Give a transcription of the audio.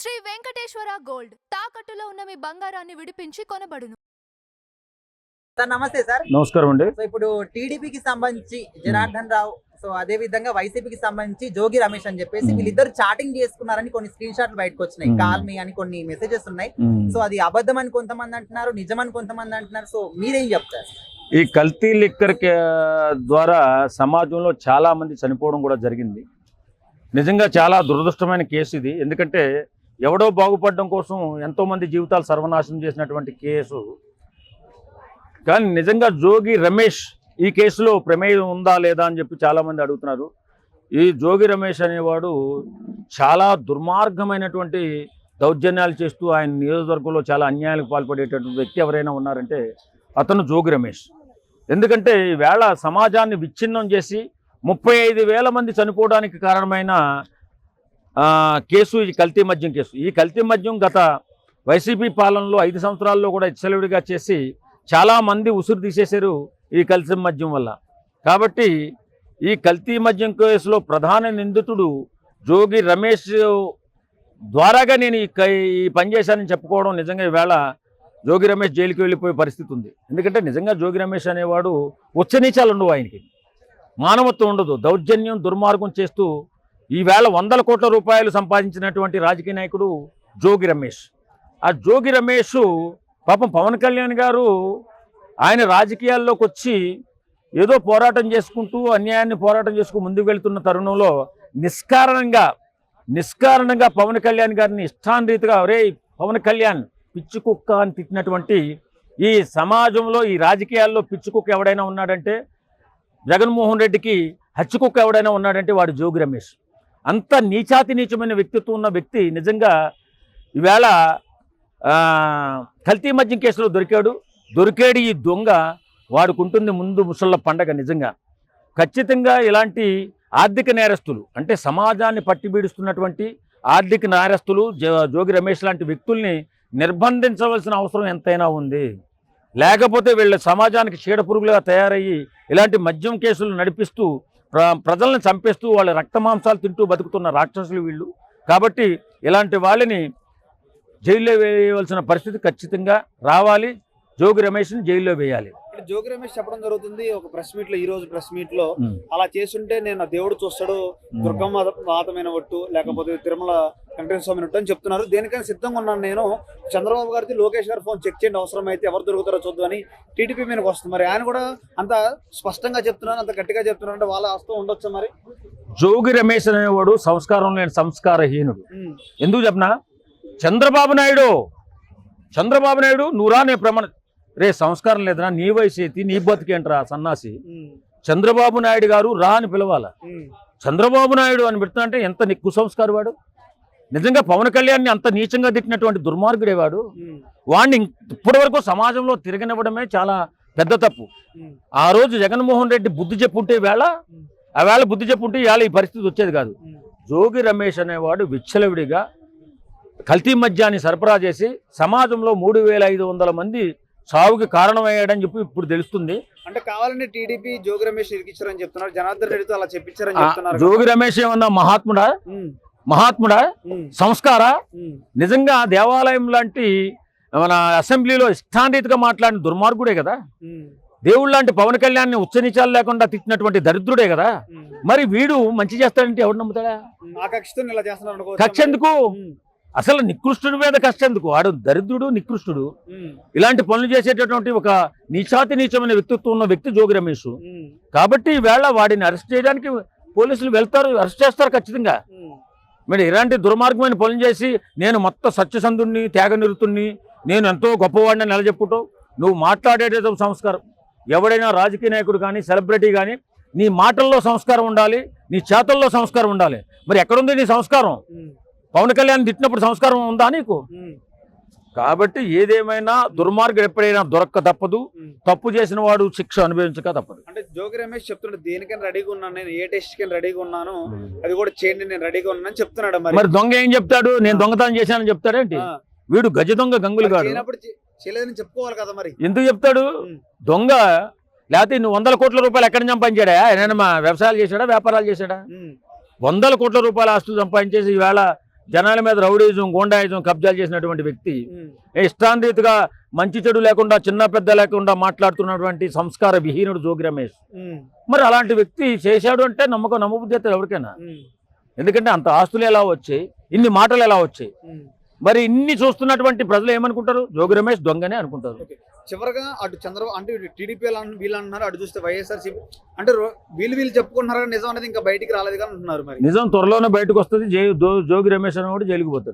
Shri Venkateswara gold తాకట్టులో ఉన్న మీ బంగారాన్ని విడిపించి కొనబడును. సార్ నమస్తే సార్. నమస్కారం అండి. సో ఇప్పుడు టీడీపీకి సంబంధించి జనార్దన్ రావు, సో అదే విధంగా వైసీపీకి సంబంధించి జోగి రమేష్ అని చెప్పేసి వీళ్ళిద్దరు చాటింగ్ చేసుకున్నారని కొన్ని స్క్రీన్ షాట్లు బయటకు వచ్చినాయి. కాల్ మీ అని కొన్ని మెసేజెస్ ఉన్నాయి. సో అది అబద్ధం అని కొంతమంది అంటున్నారు, నిజమని కొంతమంది అంటున్నారు. సో మీరేం చెప్తారు? ఈ కల్తీ లిక్కర్ ద్వారా సమాజంలో చాలా మంది చనిపోవడం కూడా జరిగింది. నిజంగా చాలా దురదృష్టమైన కేసు ఇది. ఎందుకంటే ఎవడో బాగుపడడం కోసం ఎంతో మంది జీవితాలు సర్వనాశనం చేసినటువంటి కేసు. కానీ నిజంగా జోగి రమేష్ ఈ కేసులో ప్రమేయం ఉందా లేదా అని చెప్పి చాలామంది అడుగుతున్నారు. ఈ జోగి రమేష్ అనేవాడు చాలా దుర్మార్గమైనటువంటి దౌర్జన్యాలు చేస్తూ ఆయన నియోజకవర్గంలో చాలా అన్యాయాలకు పాల్పడేటటువంటి వ్యక్తి ఎవరైనా ఉన్నారంటే అతను జోగి రమేష్. ఎందుకంటే ఈవేళ సమాజాన్ని విచ్ఛిన్నం చేసి 35,000 మంది చనిపోవడానికి కారణమైన కేసు ఈ కల్తీ మద్యం కేసు. ఈ కల్తీ మద్యం గత వైసీపీ పాలనలో 5 సంవత్సరాల్లో కూడా ఇచ్చలవిడిగా చేసి చాలామంది ఉసురు తీసేశారు ఈ కల్తీ మద్యం వల్ల. కాబట్టి ఈ కల్తీ మద్యం కేసులో ప్రధాన నిందితుడు జోగి రమేష్ ద్వారాగా నేను ఈ పని చేశానని చెప్పుకోవడం నిజంగా ఈవేళ జోగి రమేష్ జైలుకి వెళ్ళిపోయే పరిస్థితి ఉంది. ఎందుకంటే నిజంగా జోగి రమేష్ అనేవాడు ఉచ్చనీచాలు ఉండవు, ఆయనకి మానవత్వం ఉండదు, దౌర్జన్యం దుర్మార్గం చేస్తూ ఈవేళ 100 కోట్ల రూపాయలు సంపాదించినటువంటి రాజకీయ నాయకుడు జోగి రమేష్. ఆ జోగి రమేష్ పాపం పవన్ కళ్యాణ్ గారు ఆయన రాజకీయాల్లోకి వచ్చి ఏదో పోరాటం చేసుకుంటూ అన్యాయాన్ని పోరాటం చేసుకుంటూ ముందుకు వెళ్తున్న తరుణంలో నిష్కారణంగా పవన్ కళ్యాణ్ గారిని ఇష్టాన్రీతిగా ఒరే పవన్ కళ్యాణ్ పిచ్చి కుక్క అని తిట్టినటువంటి ఈ సమాజంలో ఈ రాజకీయాల్లో పిచ్చి కుక్క ఎవడైనా ఉన్నాడంటే, జగన్మోహన్ రెడ్డికి హచ్చి కుక్క ఎవడైనా ఉన్నాడంటే వాడు జోగి రమేష్. అంత నీచాతి నీచమైన వ్యక్తిత్వం ఉన్న వ్యక్తి నిజంగా ఈవేళ కల్తీ మద్యం కేసులో దొరికాడు. ఈ దొంగ వాడుకుంటుంది ముందు ముసళ్ళ పండగ. నిజంగా ఖచ్చితంగా ఇలాంటి ఆర్థిక నేరస్తులు అంటే సమాజాన్ని పట్టిబీడుస్తున్నటువంటి ఆర్థిక నేరస్తులు జోగి రమేష్ లాంటి వ్యక్తుల్ని నిర్బంధించవలసిన అవసరం ఎంతైనా ఉంది. లేకపోతే వీళ్ళ సమాజానికి చీడపురుగులుగా తయారయ్యి ఇలాంటి మద్యం కేసులు నడిపిస్తూ ప్రజలను చంపేస్తూ వాళ్ళ రక్తమాంసాలు తింటూ బతుకుతున్న రాక్షసులు వీళ్ళు. కాబట్టి ఇలాంటి వాళ్ళని జైల్లో వేయవలసిన పరిస్థితి ఖచ్చితంగా రావాలి. జోగి రమేష్ని జైల్లో వేయాలి. జోగి రమేష్ చెప్పడం జరుగుతుంది ఒక ప్రెస్ మీట్ లో, ఈ రోజు ప్రెస్ మీట్ లో అలా చేస్తుంటే నేను దేవుడు చూస్తాడు, దుర్గమ్మ మాతమైన ఒట్టు లేకపోతే తిరుమల వెంకటేశ్వర స్వామి ఒట్టు అని చెప్తున్నారు. దేనికైనా సిద్ధంగా ఉన్నాను నేను. చంద్రబాబు గారికి లోకేష్ గారు ఫోన్ చెక్ చేయండి, అవసరం అయితే ఎవరు దొరుకుతారో చూద్దామని టీడీపీ మీదకి వస్తుంది. మరి ఆయన కూడా అంత స్పష్టంగా చెప్తున్నారు, అంత గట్టిగా చెప్తున్నారు అంటే వాళ్ళ హస్తం ఉండొచ్చు. మరి జోగి రమేష్ అనేవాడు సంస్కారం లేని సంస్కారహీనుడు. ఎందుకు చెప్పనా, చంద్రబాబు నాయుడు నువ్వురా నే ప్రమాణ రే సంస్కారం లేదరా, నీ వయసు ఏంటి, నీ బతికేంట్రా సన్నాసి. చంద్రబాబు నాయుడు గారు రా అని పిలవాల. చంద్రబాబు నాయుడు అని పెడుతున్నా అంటే ఎంత కుసంస్కారు వాడు. నిజంగా పవన్ కళ్యాణ్ని అంత నీచంగా తిట్టినటువంటి దుర్మార్గుడే వాడు. వాడిని ఇప్పటి వరకు సమాజంలో తిరగనివ్వడమే చాలా పెద్ద తప్పు. ఆ రోజు జగన్మోహన్ రెడ్డి బుద్ధి చెప్పుంటే ఆ వేళ బుద్ధి చెప్పుంటే ఇవాళ ఈ పరిస్థితి వచ్చేది కాదు. జోగి రమేష్ అనేవాడు విచ్చలవిడిగా కల్తీ మద్యాన్ని సరఫరా చేసి సమాజంలో 3,500 మంది సావుకి కారణమయ్యాడని చెప్పి ఇప్పుడు తెలుస్తుంది. అంటే కావాలని టీడీపీ జోగి రమేష్ ఇరికిచ్చారని చెప్తున్నారు, జనార్దన్ రెడ్డితో అలా చెప్పించారని చెప్తున్నారు. జోగి రమేష్ ఏమన్నా మహాత్ముడా సంస్కార? నిజంగా దేవాలయం లాంటి మన అసెంబ్లీలో ఇష్టాన్రీతిగా మాట్లాడిన దుర్మార్గుడే కదా. దేవుడు లాంటి పవన్ కళ్యాణ్ని ఉచ్చనీచాలు లేకుండా తిట్టినటువంటి దరిద్రుడే కదా. మరి వీడు మంచి చేస్తాడంటే ఎవడు నమ్ముతాడా? కక్ష ఎందుకు? అసలు నికృష్టుడి మీద కష్టం ఎందుకు? వాడు దరిద్రుడు, నికృష్టుడు, ఇలాంటి పనులు చేసేటటువంటి ఒక నీచమైన వ్యక్తిత్వం ఉన్న వ్యక్తి జోగి రమేష్. కాబట్టి ఈవేళ వాడిని అరెస్ట్ చేయడానికి పోలీసులు వెళ్తారు, అరెస్ట్ చేస్తారు ఖచ్చితంగా. మరి ఇలాంటి దుర్మార్గమైన పనులు చేసి నేను మొత్తం సత్యసంధుడిని, త్యాగనిరుతుడిని, నేను ఎంతో గొప్పవాడిని నిలజెప్పుటో నువ్వు మాట్లాడేట సంస్కారం. ఎవడైనా రాజకీయ నాయకుడు కానీ సెలబ్రిటీ కానీ నీ మాటల్లో సంస్కారం ఉండాలి, నీ చేతల్లో సంస్కారం ఉండాలి. మరి ఎక్కడుంది నీ సంస్కారం? పవన్ కళ్యాణ్ తిట్టినప్పుడు సంస్కారం ఉందా నీకు? కాబట్టి ఏదేమైనా దుర్మార్గం ఎప్పుడైనా దొరక్క తప్పదు, తప్పు చేసిన వాడు శిక్ష అనుభవించక తప్పదు. అంటే జోగి రమేష్ చెప్తున్నాడు దేనికైనా రెడీగా ఉన్నాను, నేను ఏ టెస్ట్ కి రెడీగా ఉన్నాను, అది కూడా చేయండి నేను రెడీగా ఉన్నాను చెప్తున్నాడు. మరి దొంగ ఏం చెప్తాడు? నేను దొంగతనం చేశానని చెప్తాడేంటి? వీడు గజ దొంగ గంగులు గాడు. చేయలేదని చెప్పుకోవాలి కదా. మరి ఎందుకు చెప్తాడు? దొంగ లేకపోతే నువ్వు 100 కోట్ల రూపాయలు ఎక్కడి నుంచి సంపాదించాడా? ఆయన వ్యవసాయాలు చేశాడా, వ్యాపారాలు చేశాడా? 100 కోట్ల రూపాయల ఆస్తులు సంపాదించేసి ఈవేళ జనాల మీద రౌడీజం గోండాయిజం కబ్జాలు చేసినటువంటి వ్యక్తి ఇష్టాంరీతిగా మంచి చెడు లేకుండా చిన్న పెద్ద లేకుండా మాట్లాడుతున్నటువంటి సంస్కార విహీనుడు జోగి రమేష్. మరి అలాంటి వ్యక్తి చేశాడు అంటే నమ్మబుద్ధి అవుతుంది ఎవరికైనా. ఎందుకంటే అంత ఆస్తులు ఎలా వచ్చాయి, ఇన్ని మాటలు ఎలా వచ్చాయి, మరి ఇన్ని చూస్తున్నటువంటి ప్రజలు ఏమనుకుంటారు? జోగి రమేష్ దొంగనే అనుకుంటారు. చివరగా అటు చంద్రబాబు అంటే టీడీపీ వీళ్ళు అంటున్నారు, అటు చూస్తే వైఎస్ఆర్సీపీ అంటే వీళ్ళు చెప్పుకుంటున్నారు, నిజం అనేది ఇంకా బయటికి రాలేదు కానీ అంటున్నారు. మరి నిజం త్వరలోనే బయటకు వస్తుంది. జోగి రమేష్ అని కూడా జైలుకు పోతాడు.